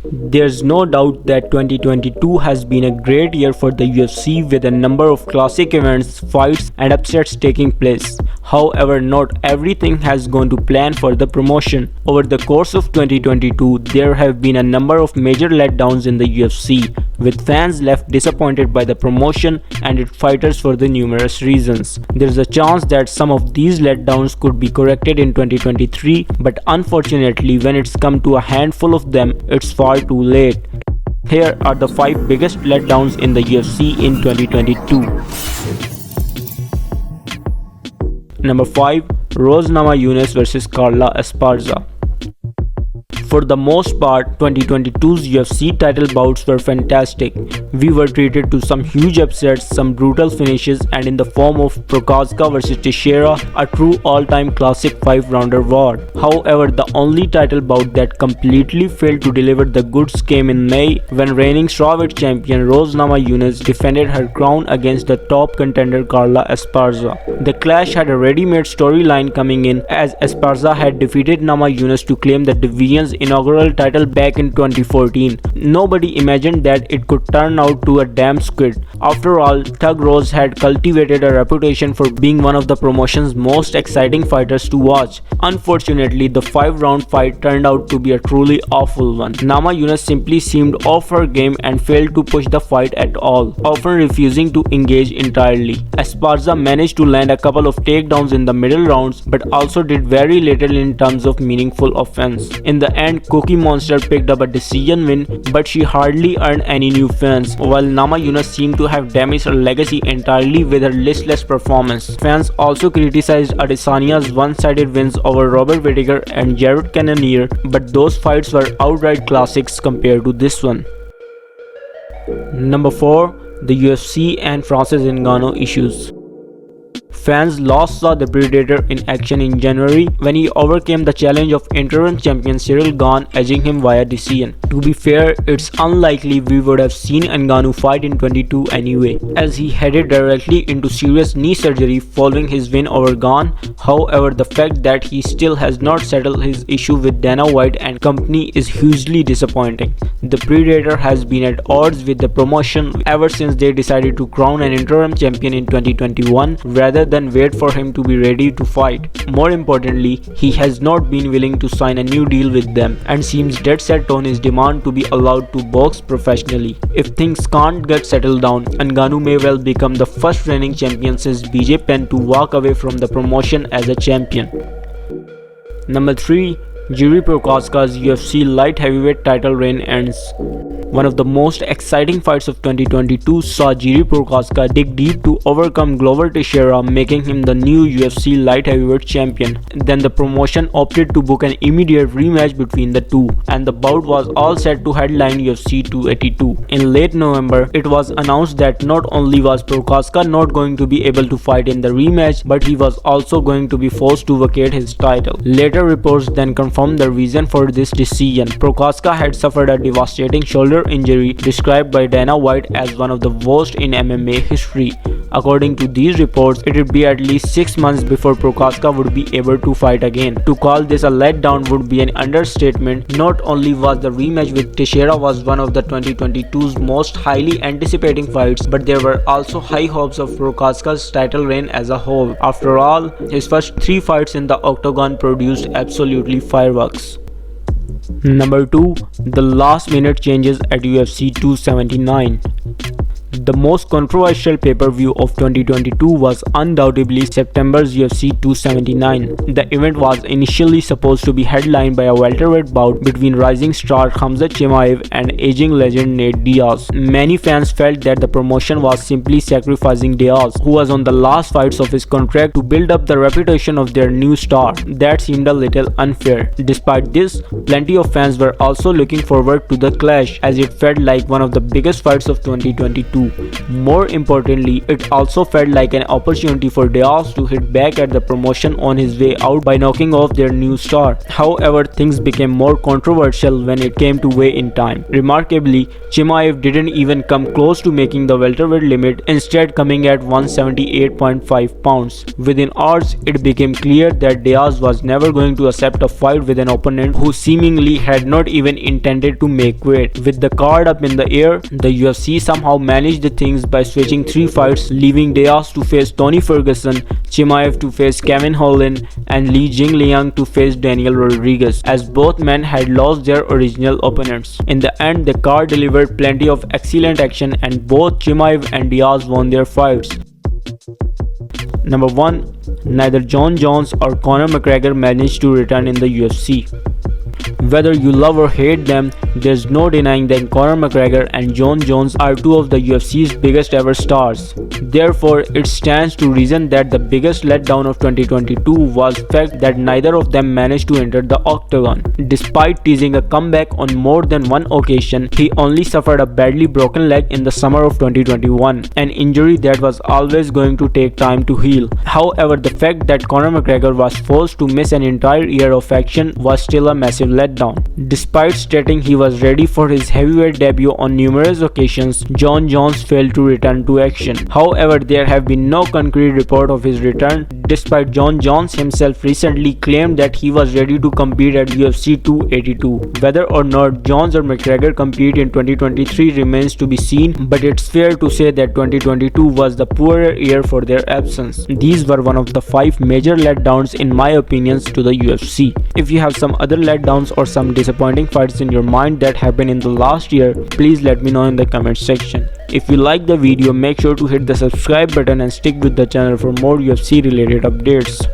There's no doubt that 2022 has been a great year for the UFC with a number of classic events, fights and upsets taking place. However, not everything has gone to plan for the promotion. Over the course of 2022, there have been a number of major letdowns in the UFC, with fans left disappointed by the promotion and its fighters for the numerous reasons. There's a chance that some of these letdowns could be corrected in 2023, but unfortunately when it's come to a handful of them, it's far too late. Here are the 5 biggest letdowns in the UFC in 2022. Number 5. Namajunas vs Carla Esparza. For the most part, 2022's UFC title bouts were fantastic. We were treated to some huge upsets, some brutal finishes, and in the form of Prochazka vs Teixeira, a true all-time classic 5-rounder war. However, the only title bout that completely failed to deliver the goods came in May when reigning strawweight champion Namajunas defended her crown against the top contender Carla Esparza. The clash had a ready-made storyline coming in, as Esparza had defeated Namajunas to claim the division's inaugural title back in 2014. Nobody imagined that it could turn out to a damn squid. After all, Thug Rose had cultivated a reputation for being one of the promotion's most exciting fighters to watch. Unfortunately, the 5-round fight turned out to be a truly awful one. Namajunas simply seemed off her game and failed to push the fight at all, often refusing to engage entirely. Esparza managed to land a couple of takedowns in the middle rounds, but also did very little in terms of meaningful offense. In the end, Cookie Monster picked up a decision win, but she hardly earned any new fans, while Namajunas seemed to have damaged her legacy entirely with her listless performance. Fans also criticized Adesanya's one-sided wins over Robert Whittaker and Jared Cannonier, but those fights were outright classics compared to this one. Number 4. The UFC and Francis Ngannou issues. Fans last saw the Predator in action in January when he overcame the challenge of interim champion Cyril Gane, edging him via decision. To be fair, it's unlikely we would have seen Ngannou fight in 22 anyway, as he headed directly into serious knee surgery following his win over Gane. However, the fact that he still has not settled his issue with Dana White and company is hugely disappointing. The Predator has been at odds with the promotion ever since they decided to crown an interim champion in 2021 rather than wait for him to be ready to fight. More importantly, he has not been willing to sign a new deal with them and seems dead set on his demand to be allowed to box professionally. If things can't get settled down, Ngannou may well become the first reigning champion since BJ Penn to walk away from the promotion as a champion. Number 3. Jiri Prochazka's UFC light heavyweight title reign ends. One of the most exciting fights of 2022 saw Jiri Prochazka dig deep to overcome Glover Teixeira, making him the new UFC light heavyweight champion. Then the promotion opted to book an immediate rematch between the two, and the bout was all set to headline UFC 282. In late November, it was announced that not only was Prochazka not going to be able to fight in the rematch, but he was also going to be forced to vacate his title. Later reports then confirmed the reason for this decision. Prochazka had suffered a devastating shoulder injury described by Dana White as one of the worst in MMA history. According to these reports, it would be at least 6 months before Prochazka would be able to fight again. To call this a letdown would be an understatement. Not only was the rematch with Teixeira was one of the 2022's most highly anticipating fights, but there were also high hopes of Prochazka's title reign as a whole. After all, his first 3 fights in the octagon produced absolutely fireworks. Number 2. The last minute changes at UFC 279. The most controversial pay-per-view of 2022 was undoubtedly September's UFC 279. The event was initially supposed to be headlined by a welterweight bout between rising star Khamzat Chimaev and aging legend Nate Diaz. Many fans felt that the promotion was simply sacrificing Diaz, who was on the last fights of his contract, to build up the reputation of their new star. That seemed a little unfair. Despite this, plenty of fans were also looking forward to the clash, as it felt like one of the biggest fights of 2022. More importantly, it also felt like an opportunity for Diaz to hit back at the promotion on his way out by knocking off their new star. However, things became more controversial when it came to weigh-in time. Remarkably, Chimaev didn't even come close to making the welterweight limit, instead coming at 178.5 pounds. Within hours, it became clear that Diaz was never going to accept a fight with an opponent who seemingly had not even intended to make weight. With the card up in the air, the UFC somehow managed the things by switching 3 fights, leaving Diaz to face Tony Ferguson, Chimaev to face Kevin Holland, and Li Jingliang to face Daniel Rodriguez, as both men had lost their original opponents. In the end, the card delivered plenty of excellent action and both Chimaev and Diaz won their fights. Number 1. Neither Jon Jones or Conor McGregor managed to return in the UFC. Whether you love or hate them, there's no denying that Conor McGregor and Jon Jones are two of the UFC's biggest ever stars. Therefore, it stands to reason that the biggest letdown of 2022 was the fact that neither of them managed to enter the octagon. Despite teasing a comeback on more than one occasion, he only suffered a badly broken leg in the summer of 2021, an injury that was always going to take time to heal. However, the fact that Conor McGregor was forced to miss an entire year of action was still a massive letdown. Despite stating he was ready for his heavyweight debut on numerous occasions, Jon Jones failed to return to action. However, there have been no concrete report of his return, despite Jon Jones himself recently claimed that he was ready to compete at UFC 282. Whether or not Jones or McGregor compete in 2023 remains to be seen, but it's fair to say that 2022 was the poorer year for their absence. These were one of the 5 major letdowns in my opinions to the UFC. If you have some other letdowns or some disappointing fights in your mind that happened in the last year, please let me know in the comment section. If you like the video, make sure to hit the subscribe button and stick with the channel for more UFC related updates.